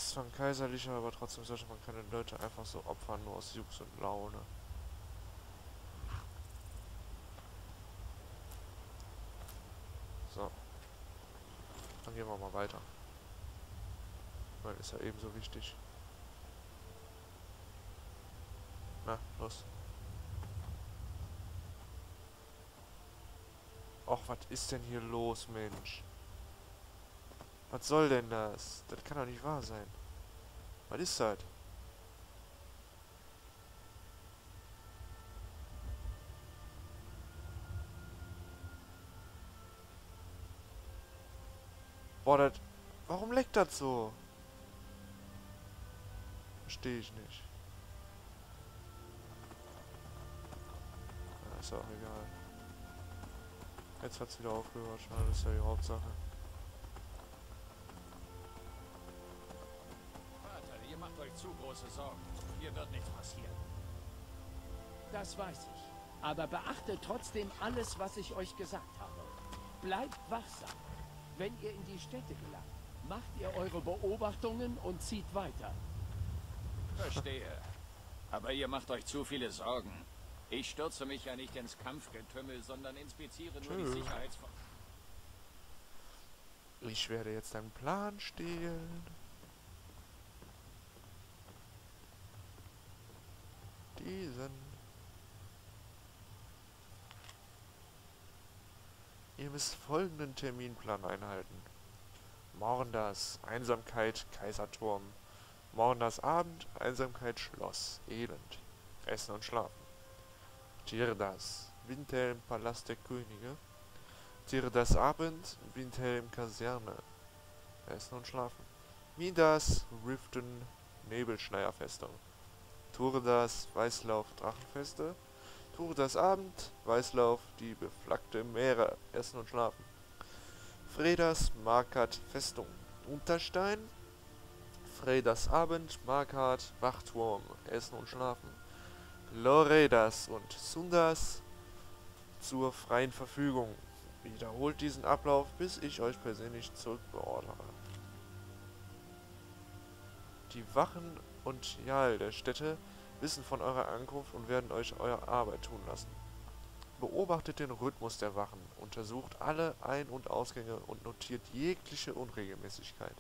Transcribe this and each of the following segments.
ist zwar ein kaiserlicher, aber trotzdem sollte man keine Leute einfach so opfern, nur aus Jux und Laune. So. Dann gehen wir mal weiter. Weil ist ja ebenso wichtig. Na, los. Och, was ist denn hier los, Mensch? Was soll denn das? Das kann doch nicht wahr sein. Was ist das? Boah, das... Warum leckt das so? Verstehe ich nicht. Ja, ist ja auch egal. Jetzt hat's wieder aufgehört. Schade, das ist ja die Hauptsache. Vater, ihr macht euch zu große Sorgen. Hier wird nichts passieren. Das weiß ich. Aber beachtet trotzdem alles, was ich euch gesagt habe. Bleibt wachsam. Wenn ihr in die Städte gelangt, macht ihr eure Beobachtungen und zieht weiter. Verstehe. Aber ihr macht euch zu viele Sorgen. Ich stürze mich ja nicht ins Kampfgetümmel, sondern inspiziere nur die Sicherheitsvorkehrungen. Ich werde jetzt deinen Plan stehlen. Diesen. Ihr müsst folgenden Terminplan einhalten. Morgen das Einsamkeit, Kaiserturm. Morgen das Abend, Einsamkeit, Schloss, Elend. Essen und Schlafen. Tirdas, Windhelm, Palast der Könige. Tirdas Abend, Windhelm, Kaserne. Essen und Schlafen. Midas, Riften, Nebelschneierfestung. Turdas, Weißlauf, Drachenfeste. Turdas Abend, Weißlauf, die beflaggte Meere. Essen und Schlafen. Fredas, Markat, Festung. Unterstein. Fredas Abend, Markat, Wachturm. Essen und Schlafen. Loredas und Sundas zur freien Verfügung. Wiederholt diesen Ablauf, bis ich euch persönlich zurückbeordere. Die Wachen und Jal der Städte wissen von eurer Ankunft und werden euch eure Arbeit tun lassen. Beobachtet den Rhythmus der Wachen, untersucht alle Ein- und Ausgänge und notiert jegliche Unregelmäßigkeit.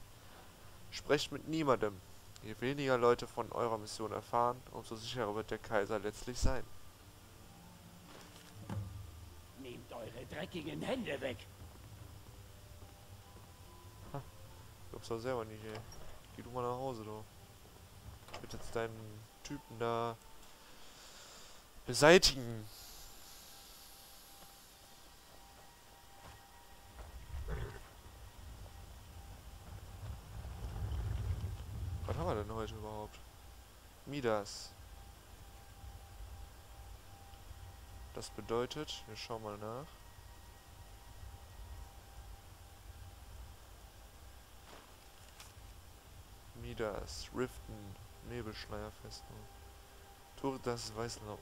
Sprecht mit niemandem. Je weniger Leute von eurer Mission erfahren, umso sicherer wird der Kaiser letztlich sein. Nehmt eure dreckigen Hände weg. Glaubst du selber nicht, ey. Geh du mal nach Hause, du. Ich will jetzt deinen Typen da beseitigen. Was haben wir denn heute überhaupt? Midas. Das bedeutet, wir schauen mal nach. Midas, Riften, Nebelschleierfestung. Turdas Weißlauf.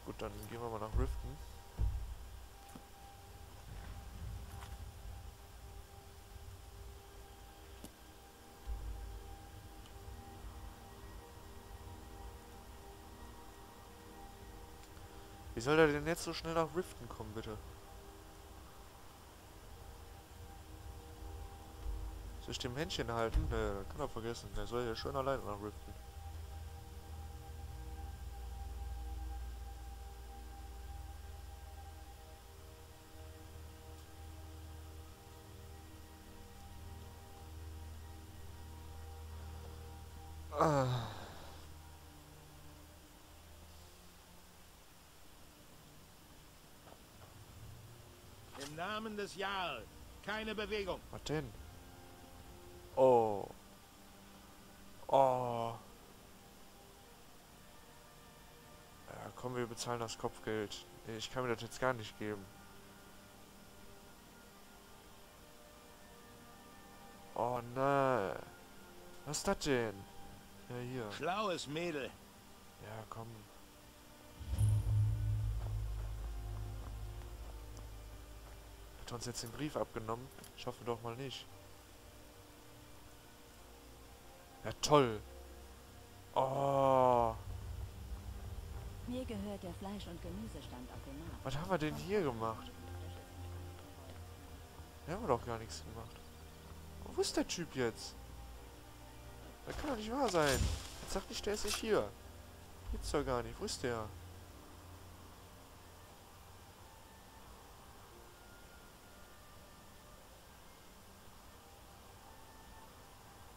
Gut, dann gehen wir mal nach Riften. Wie soll der denn jetzt so schnell nach Riften kommen, bitte? Soll ich dem Händchen halten? Ne, kann er vergessen. Der soll ja schön alleine nach Riften. Ah. Im Namen des Jarl. Keine Bewegung. Was denn? Oh. Oh. Ja, komm, wir bezahlen das Kopfgeld. Nee, ich kann mir das jetzt gar nicht geben. Oh nein. Was ist das denn? Ja, hier. Schlaues Mädel. Ja, komm. Hat uns jetzt den Brief abgenommen? Ich hoffe doch mal nicht. Ja, toll. Oh. Mir gehört der Fleisch- und Gemüsestand auf dem Markt. Was haben wir denn hier gemacht? Wir haben doch gar nichts gemacht. Wo ist der Typ jetzt? Das kann doch nicht wahr sein. Jetzt sag nicht, der ist nicht hier. Gibt's doch gar nicht. Wo ist der?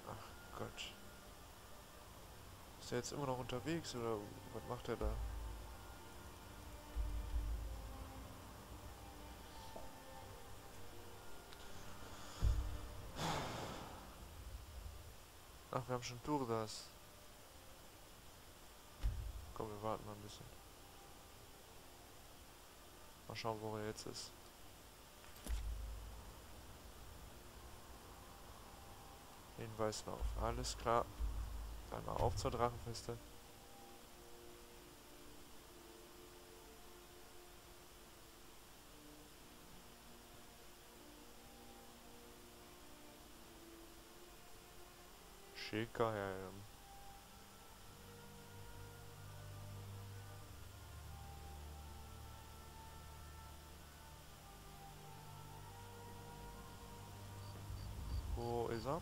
Ach Gott. Ist der jetzt immer noch unterwegs oder was macht er da? Ach, wir haben schon Durdas. Komm, wir warten mal ein bisschen. Mal schauen, wo er jetzt ist. Hinweis auf. Alles klar. Einmal auf zur Drachenfeste. Schicker Helm. Wo ist er?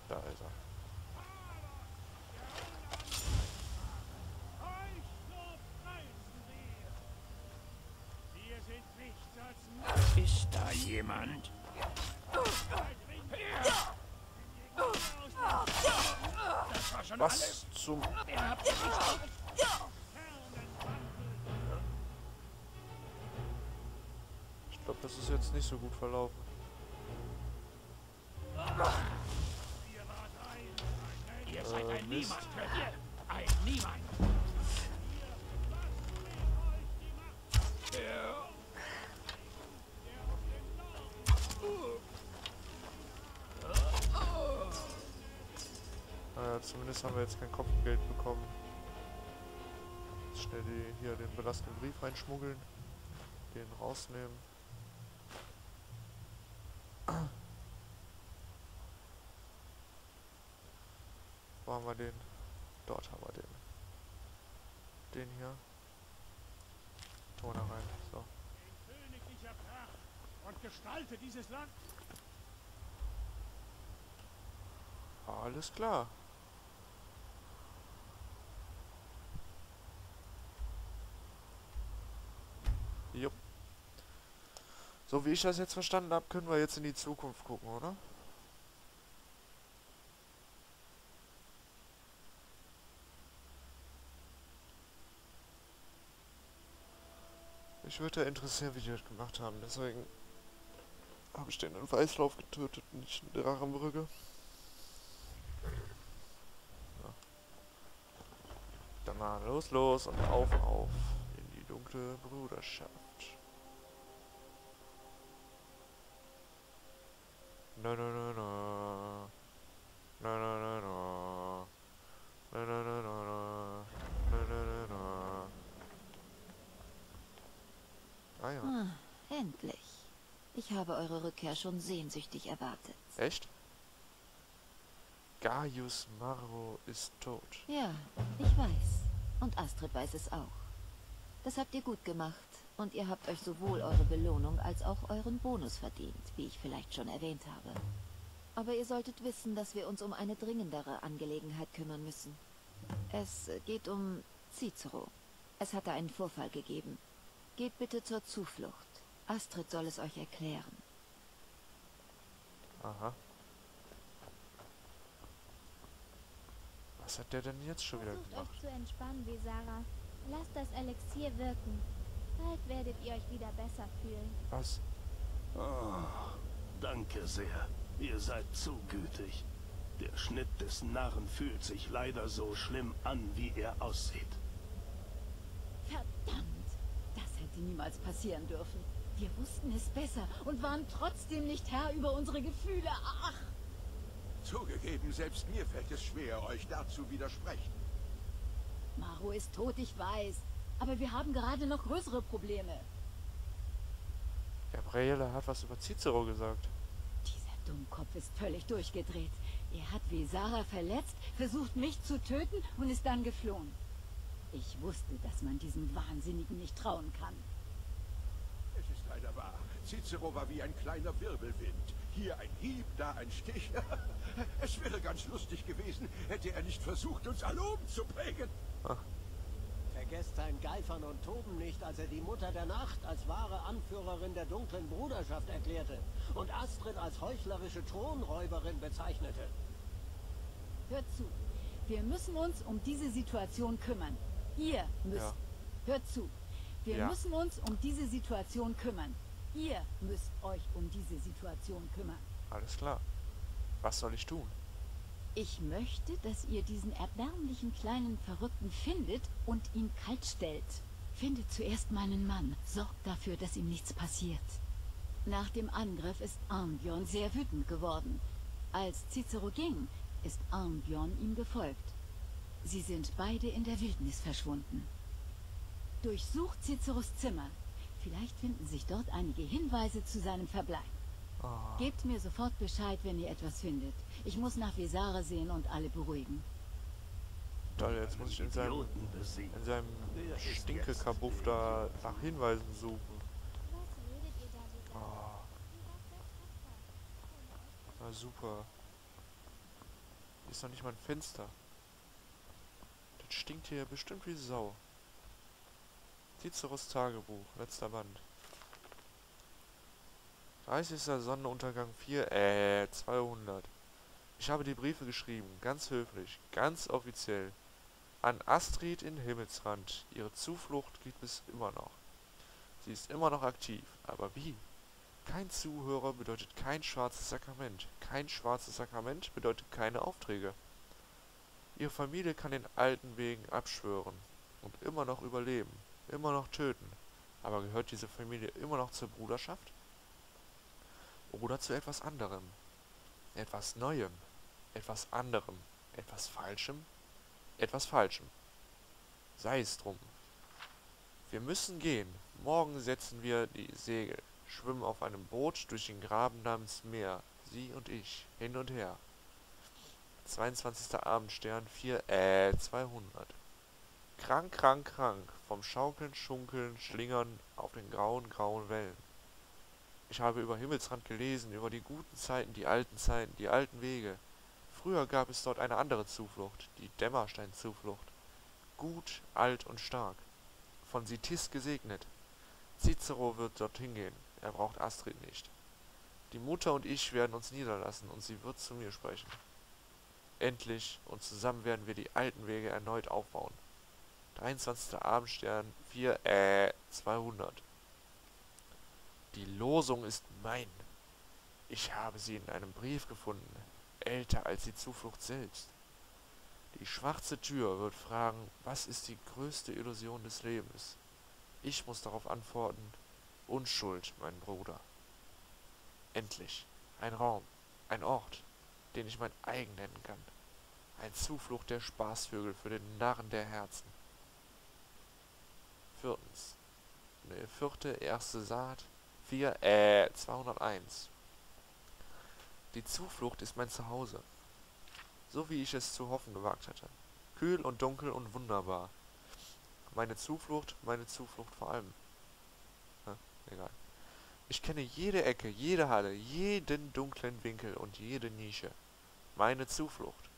Da ist er. Euch so preisen wir. Wir sind nichts als Ist da jemand? Das war schon alles. Was zum... Ihr habt nicht Ich glaube, das ist jetzt nicht so gut verlaufen. Ihr seid ein Mist. Niemand, hört ihr? Ein Niemand. Naja, zumindest haben wir jetzt kein Kopfgeld bekommen. Jetzt schnell hier den belastenden Brief reinschmuggeln. Den rausnehmen. Wo haben wir den? Dort haben wir den. Den hier. Tun wir da rein. So. in königlicher Pracht und gestalte dieses Land. Alles klar. Jupp. So wie ich das jetzt verstanden habe, können wir jetzt in die Zukunft gucken, oder? Mich würde interessieren, wie die das gemacht haben. Deswegen habe ich den in Weißlauf getötet, nicht in Drachenbrücke. Ja. Dann mal los und auf in die dunkle Bruderschaft. Na na na na. Na na na na. Na na na na. Na na na na. Ah ja. Ah, endlich. Ich habe eure Rückkehr schon sehnsüchtig erwartet. Echt? Gaius Maro ist tot. Ja, ich weiß. Und Astrid weiß es auch. Das habt ihr gut gemacht. Und ihr habt euch sowohl eure Belohnung als auch euren Bonus verdient, wie ich vielleicht schon erwähnt habe. Aber ihr solltet wissen, dass wir uns um eine dringendere Angelegenheit kümmern müssen. Es geht um Cicero. Es hatte einen Vorfall gegeben. Geht bitte zur Zuflucht. Astrid soll es euch erklären. Aha. Was hat der denn jetzt schon wieder Versucht gemacht? euch zu entspannen, wie Sarah. Lasst das Elixier wirken. Bald werdet ihr euch wieder besser fühlen. Was? Oh, danke sehr. Ihr seid zu gütig. Der Schnitt des Narren fühlt sich leider so schlimm an, wie er aussieht. Verdammt! Das hätte niemals passieren dürfen. Wir wussten es besser und waren trotzdem nicht Herr über unsere Gefühle. Ach! Zugegeben, selbst mir fällt es schwer, euch dazu widersprechen. Maro ist tot, ich weiß. Aber wir haben gerade noch größere Probleme. Gabriele hat was über Cicero gesagt. Dieser Dummkopf ist völlig durchgedreht. Er hat Vesara verletzt, versucht mich zu töten und ist dann geflohen. Ich wusste, dass man diesem Wahnsinnigen nicht trauen kann. Es ist leider wahr. Cicero war wie ein kleiner Wirbelwind. Hier ein Hieb, da ein Stich. Es wäre ganz lustig gewesen, hätte er nicht versucht, uns alle umzubringen. Vergesst sein Geifern und Toben nicht, als er die Mutter der Nacht als wahre Anführerin der dunklen Bruderschaft erklärte und Astrid als heuchlerische Thronräuberin bezeichnete. Hört zu. Wir müssen uns um diese Situation kümmern. Ihr müsst. Ja. Hört zu. Wir Ja. müssen uns um diese Situation kümmern. Ihr müsst euch um diese Situation kümmern. Alles klar. Was soll ich tun? Ich möchte, dass ihr diesen erbärmlichen kleinen Verrückten findet und ihn kalt stellt. Findet zuerst meinen Mann. Sorgt dafür, dass ihm nichts passiert. Nach dem Angriff ist Arnbjorn sehr wütend geworden. Als Cicero ging, ist Arnbjorn ihm gefolgt. Sie sind beide in der Wildnis verschwunden. Durchsucht Ciceros Zimmer. Vielleicht finden sich dort einige Hinweise zu seinem Verbleib. Oh, Gebt mir sofort Bescheid, wenn ihr etwas findet. Ich muss nach Vesara sehen und alle beruhigen. toll, jetzt muss ich in seinem Idioten besiegen. Wer ist Stinkekabuff jetzt da nach Hinweisen suchen. Was redet ihr da so? Oh, na super. Hier ist noch nicht mal ein Fenster. Das stinkt hier bestimmt wie Sau. Ciceros Tagebuch, letzter Band. 30. Sonnenuntergang 200. Ich habe die Briefe geschrieben, ganz höflich, ganz offiziell. An Astrid in Himmelsrand. Ihre Zuflucht gibt es immer noch. Sie ist immer noch aktiv, aber wie? Kein Zuhörer bedeutet kein schwarzes Sakrament. Kein schwarzes Sakrament bedeutet keine Aufträge. Ihre Familie kann den alten Wegen abschwören und immer noch überleben, immer noch töten. Aber gehört diese Familie immer noch zur Bruderschaft? Oder zu etwas anderem? Etwas Neuem? Etwas anderem? Etwas Falschem? Etwas Falschem. Sei es drum. Wir müssen gehen. Morgen setzen wir die Segel, schwimmen auf einem Boot durch den Graben namens Meer, sie und ich, hin und her. 22. Abendstern 200. Krank, krank, krank, vom Schaukeln, Schunkeln, Schlingern auf den grauen, grauen Wellen. Ich habe über Himmelsrand gelesen, über die guten Zeiten, die alten Wege. Früher gab es dort eine andere Zuflucht, die Dämmerstein-Zuflucht. Gut, alt und stark. Von Sitis gesegnet. Cicero wird dorthin gehen, er braucht Astrid nicht. Die Mutter und ich werden uns niederlassen und sie wird zu mir sprechen. Endlich und zusammen werden wir die alten Wege erneut aufbauen. 23. Abendstern 200. Die Losung ist mein. Ich habe sie in einem Brief gefunden, älter als die Zuflucht selbst. Die schwarze Tür wird fragen, was ist die größte Illusion des Lebens? Ich muss darauf antworten, Unschuld, mein Bruder. Endlich, ein Raum, ein Ort, den ich mein eigen nennen kann. Ein Zuflucht der Spaßvögel für den Narren der Herzen. 4. Erste Saat 201. Die Zuflucht ist mein Zuhause, so wie ich es zu hoffen gewagt hatte. Kühl und dunkel und wunderbar. Meine Zuflucht vor allem. Egal. Ich kenne jede Ecke, jede Halle, jeden dunklen Winkel und jede Nische. Meine Zuflucht.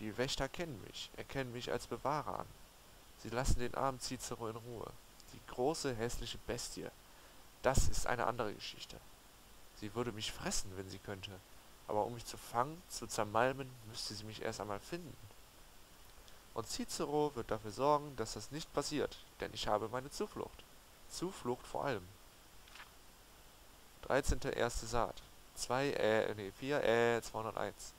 Die Wächter kennen mich, erkennen mich als Bewahrer an. Sie lassen den armen Cicero in Ruhe. Die große, hässliche Bestie. Das ist eine andere Geschichte. Sie würde mich fressen, wenn sie könnte. Aber um mich zu fangen, zu zermalmen, müsste sie mich erst einmal finden. Und Cicero wird dafür sorgen, dass das nicht passiert, denn ich habe meine Zuflucht. Zuflucht vor allem. 13. Erste Saat. 201.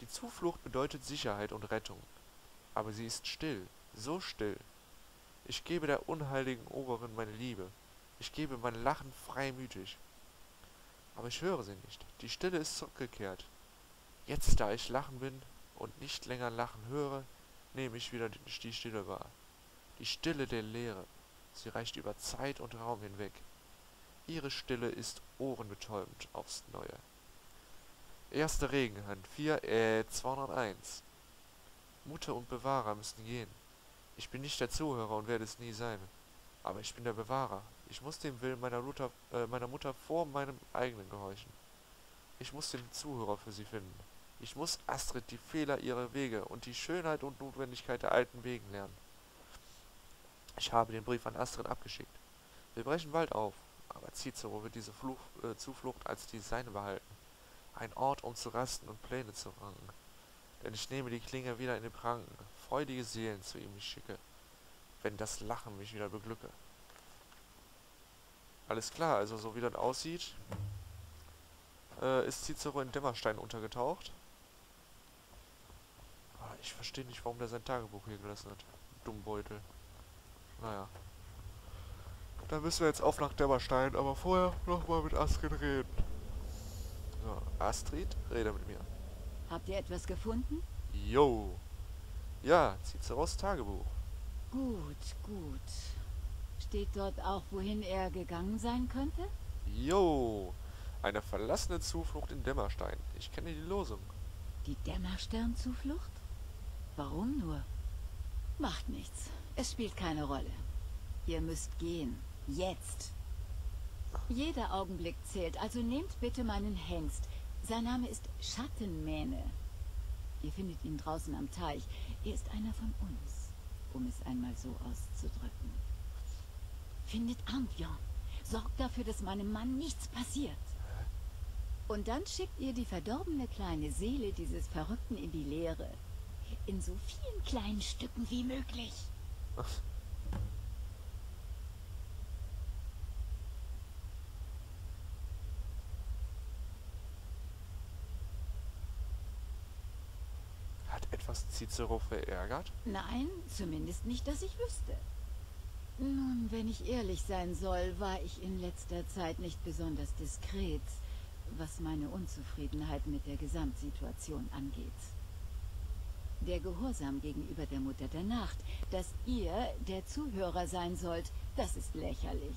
Die Zuflucht bedeutet Sicherheit und Rettung. Aber sie ist still, so still. Ich gebe der unheiligen Oberin meine Liebe. Ich gebe mein Lachen freimütig. Aber ich höre sie nicht. Die Stille ist zurückgekehrt. Jetzt, da ich lachen bin und nicht länger lachen höre, nehme ich wieder die Stille wahr. Die Stille der Leere. Sie reicht über Zeit und Raum hinweg. Ihre Stille ist ohrenbetäubend aufs Neue. Erste Regenhand. 201. Mutter und Bewahrer müssen gehen. Ich bin nicht der Zuhörer und werde es nie sein. Aber ich bin der Bewahrer. Ich muss dem Willen meiner Mutter vor meinem eigenen gehorchen. Ich muss den Zuhörer für sie finden. Ich muss Astrid die Fehler ihrer Wege und die Schönheit und Notwendigkeit der alten Wegen lernen. Ich habe den Brief an Astrid abgeschickt. Wir brechen bald auf, aber Cicero wird diese Zuflucht als die seine behalten. Ein Ort, um zu rasten und Pläne zu ranken. Denn ich nehme die Klinge wieder in den Pranken, freudige Seelen zu ihm ich schicke, wenn das Lachen mich wieder beglücke. Alles klar, also so wie das aussieht, ist Cicero in Dämmerstein untergetaucht. Aber ich verstehe nicht, warum der sein Tagebuch hier gelassen hat. Dummbeutel. Naja. Dann müssen wir jetzt auf nach Dämmerstein, aber vorher nochmal mit Astrid reden. So, Astrid, rede mit mir. Habt ihr etwas gefunden? Jo. Ja, Ciceros Tagebuch. Gut, gut. Steht dort auch, wohin er gegangen sein könnte? Jo. Eine verlassene Zuflucht in Dämmerstein. Ich kenne die Losung. Die Dämmersternzuflucht? Warum nur? Macht nichts. Es spielt keine Rolle. Ihr müsst gehen. Jetzt. Jeder Augenblick zählt, also nehmt bitte meinen Hengst. Sein Name ist Schattenmähne. Ihr findet ihn draußen am Teich. Er ist einer von uns, um es einmal so auszudrücken. Findet Armbion. Sorgt dafür, dass meinem Mann nichts passiert. Und dann schickt ihr die verdorbene kleine Seele dieses Verrückten in die Leere. In so vielen kleinen Stücken wie möglich. Hat etwas Cicero verärgert? Nein, zumindest nicht, dass ich wüsste. Nun, wenn ich ehrlich sein soll, war ich in letzter Zeit nicht besonders diskret, was meine Unzufriedenheit mit der Gesamtsituation angeht. Der Gehorsam gegenüber der Mutter der Nacht, dass ihr der Zuhörer sein sollt, das ist lächerlich.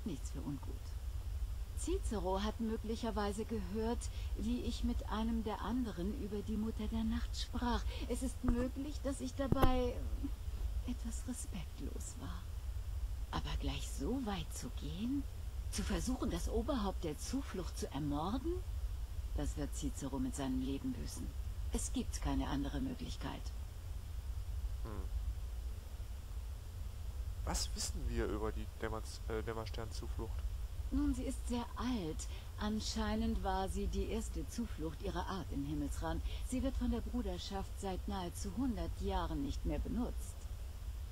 Nichts für ungut. Cicero hat möglicherweise gehört, wie ich mit einem der anderen über die Mutter der Nacht sprach. Es ist möglich, dass ich dabei etwas respektlos war. Aber gleich so weit zu gehen? Zu versuchen, das Oberhaupt der Zuflucht zu ermorden? Das wird Cicero mit seinem Leben büßen. Es gibt keine andere Möglichkeit. Was wissen wir über die Dämmersternzuflucht? Nun, sie ist sehr alt. Anscheinend war sie die erste Zuflucht ihrer Art im Himmelsrand. Sie wird von der Bruderschaft seit nahezu 100 Jahren nicht mehr benutzt.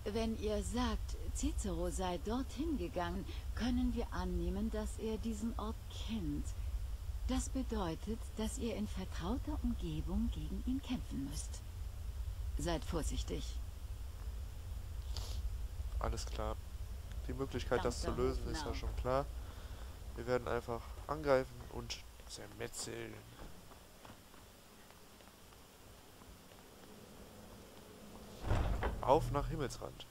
Wenn ihr sagt, Cicero sei dorthin gegangen, können wir annehmen, dass er diesen Ort kennt. Das bedeutet, dass ihr in vertrauter Umgebung gegen ihn kämpfen müsst. Seid vorsichtig. Alles klar. Die Möglichkeit, das zu lösen, ist ja schon klar. Wir werden einfach angreifen und zermetzeln. Auf nach Himmelsrand.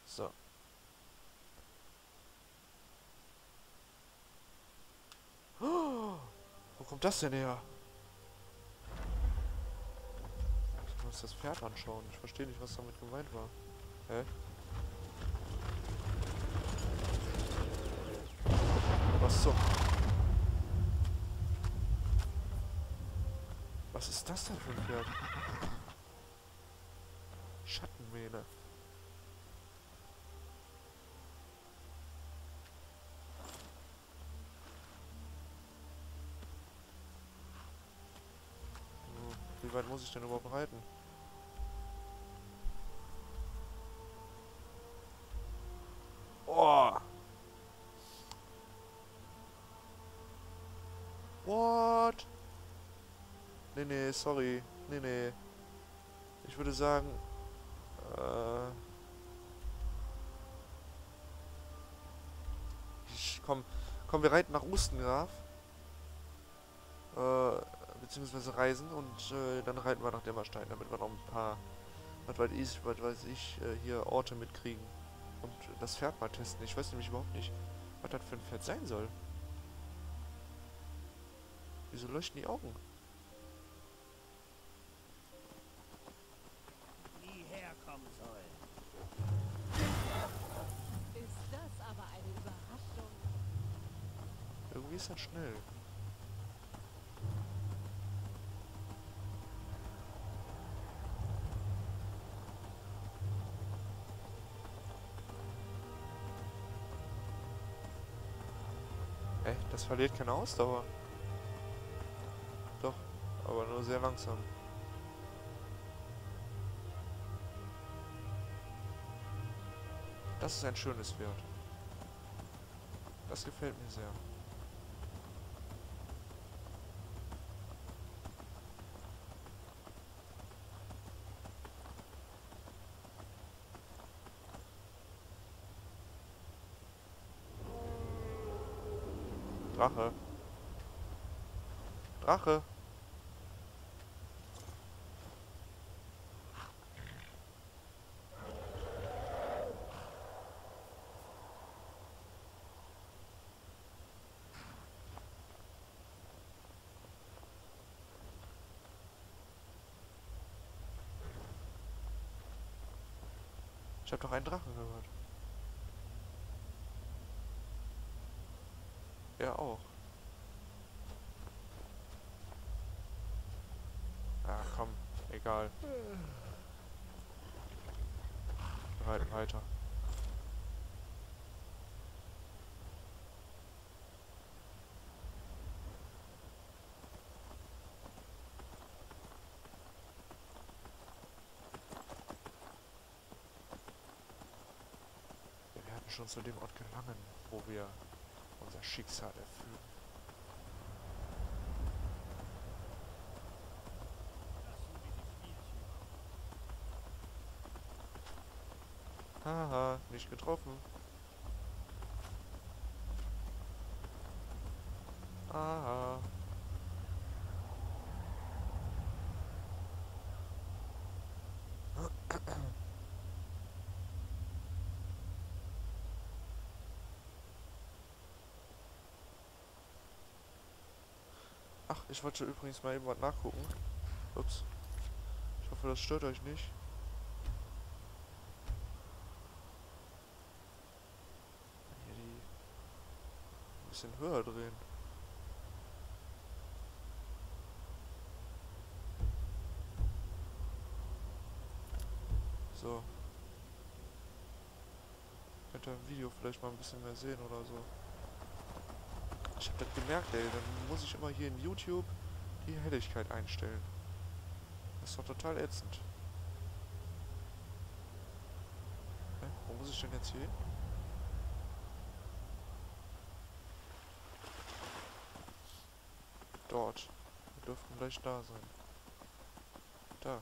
So. Oh, wo kommt das denn her? Ich muss das Pferd anschauen. Ich verstehe nicht, was damit gemeint war. Hä? Was so? Was ist das denn für ein Pferd? Schattenmähne. Wie weit muss ich denn überhaupt reiten? Oh! What? Nee, sorry. Nee. Ich würde sagen, komm, wir reiten nach Ustengraf. Beziehungsweise reisen und dann reiten wir nach Dämmerstein, damit wir noch ein paar was weiß ich, hier Orte mitkriegen. Und das Pferd mal testen. Ich weiß nämlich überhaupt nicht, was das für ein Pferd sein soll. Wieso leuchten die Augen? Nie herkommen soll. Ist das aber eine Überraschung? Irgendwie ist das schnell. Das verliert keine Ausdauer. Doch, aber nur sehr langsam. Das ist ein schönes Pferd. Das gefällt mir sehr. Drache. Drache. Ich habe doch einen Drachen gehört. Er auch. Ja, komm, egal. Wir reiten weiter. Wir werden schon zu dem Ort gelangen, wo wir unser Schicksal erfüllen. Haha, nicht getroffen. Aha. Ach, ich wollte übrigens mal eben was nachgucken. Ups. Ich hoffe, das stört euch nicht. Hier die ein bisschen höher drehen. So. Könnt ihr im Video vielleicht mal ein bisschen mehr sehen oder so. Ich hab das gemerkt, ey. Dann muss ich immer hier in YouTube die Helligkeit einstellen. Das ist doch total ätzend. Hä? Wo muss ich denn jetzt hier hin? Dort. Wir dürften gleich da sein. Da.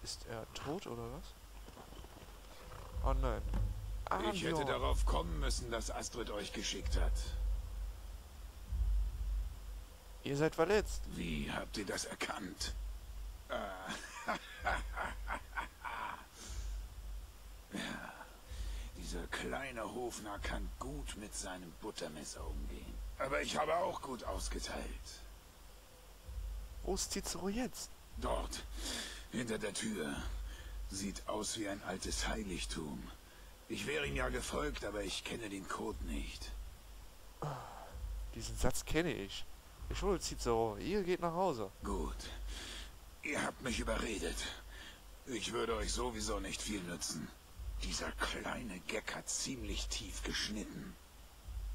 Ist er tot oder was? Oh nein. Ich hätte darauf kommen müssen, dass Astrid euch geschickt hat. Ihr seid verletzt. Wie habt ihr das erkannt? Ja, dieser kleine Hofnarr kann gut mit seinem Buttermesser umgehen. Aber ich habe auch gut ausgeteilt. Wo ist Cicero jetzt? Dort, hinter der Tür. Sieht aus wie ein altes Heiligtum. Ich wäre ihm ja gefolgt, aber ich kenne den Code nicht. Diesen Satz kenne ich. Ich hole Cicero. Ihr geht nach Hause. Gut. Ihr habt mich überredet. Ich würde euch sowieso nicht viel nützen. Dieser kleine Geck hat ziemlich tief geschnitten.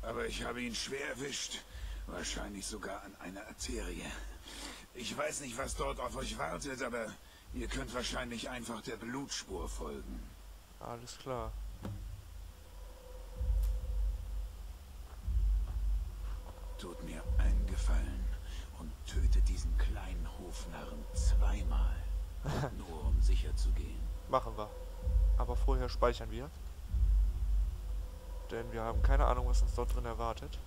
Aber ich habe ihn schwer erwischt. Wahrscheinlich sogar an einer Arterie. Ich weiß nicht, was dort auf euch wartet, aber ihr könnt wahrscheinlich einfach der Blutspur folgen. Alles klar. Tut mir einen Gefallen und tötet diesen kleinen Hofnarren zweimal. Nur um sicher zu gehen. Machen wir. Aber vorher speichern wir. Denn wir haben keine Ahnung, was uns dort drin erwartet.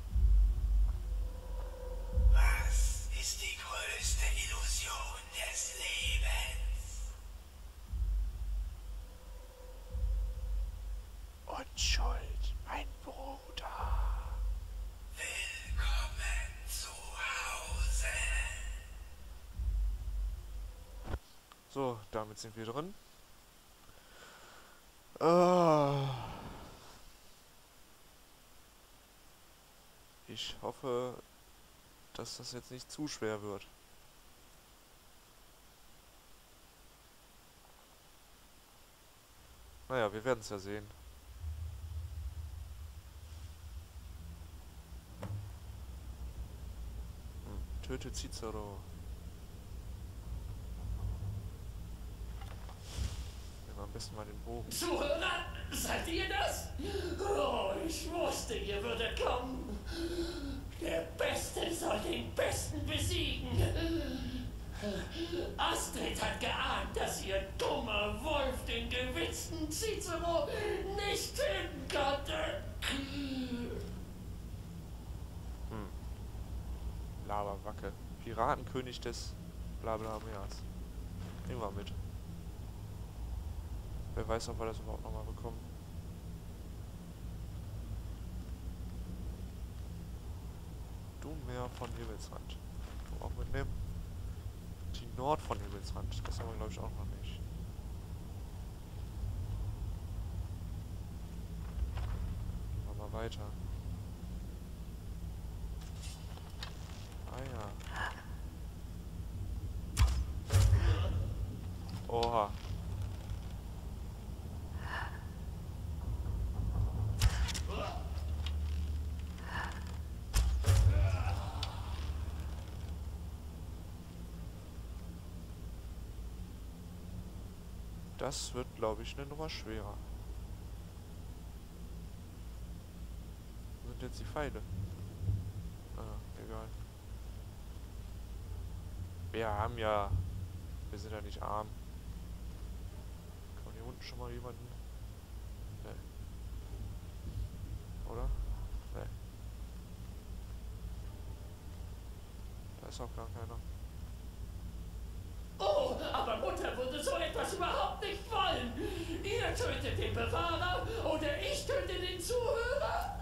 Was ist die größte Illusion? So, damit sind wir drin. Ah. Ich hoffe, dass das jetzt nicht zu schwer wird. Naja, wir werden es ja sehen. Töte Cicero. Nehmen wir am besten mal den Bogen. Zuhörer, seid ihr das? Oh, ich wusste, ihr würdet kommen. Der Beste soll den Besten besiegen. Astrid hat geahnt, dass ihr dummer Wolf den gewitzten Cicero nicht töten konnte. Laberwacke. Piratenkönig des Blablameers. Nehmen wir mit. Wer weiß, ob wir das überhaupt nochmal bekommen. Du Meer von Himmelsrand. Du auch mitnehmen. Die Nord von Himmelsrand. Das haben wir, glaube ich, auch noch nicht. Gehen wir mal weiter. Ah ja. Oha. Das wird, glaube ich, eine Nummer schwerer. Wo sind jetzt die Pfeile? Ah, egal. Wir haben ja... Wir sind ja nicht arm. Kann hier unten schon mal jemanden... Nee. Oder? Nee. Da ist auch gar keiner. Oh, aber Mutter würde so etwas überhaupt nicht wollen. Ihr tötet den Bewahrer oder ich töte den Zuhörer.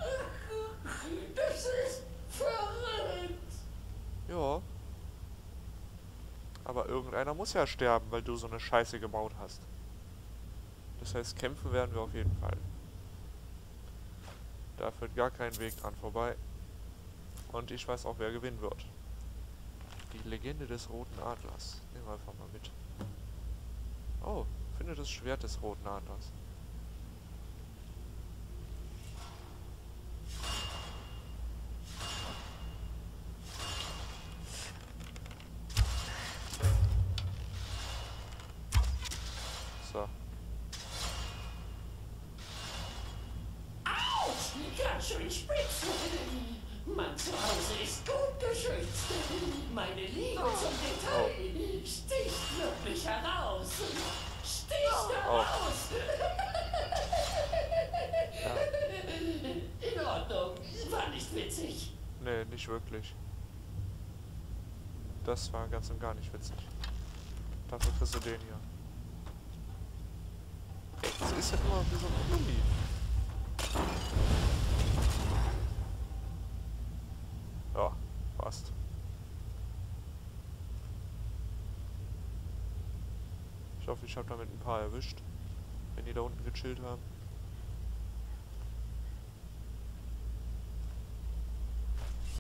Das ist verrückt. Ja. Aber irgendeiner muss ja sterben, weil du so eine Scheiße gebaut hast. Das heißt, kämpfen werden wir auf jeden Fall. Da führt gar kein Weg dran vorbei. Und ich weiß auch, wer gewinnen wird. Die Legende des Roten Adlers. Nehmen wir einfach mal mit. Oh, finde das Schwert des Roten Adlers. So. Autsch, ganz schön spitz. Mein Zuhause ist gut geschützt. Meine Liebe zum Detail sticht wirklich heraus. Sticht heraus. In Ordnung, war nicht witzig. Nee, nicht wirklich. Das war ganz und gar nicht witzig. Dafür kriegst du den hier. Ey, das ist ja nur wie so ein Gummi. Ja, passt. Ich hoffe, ich habe damit ein paar erwischt, wenn die da unten gechillt haben.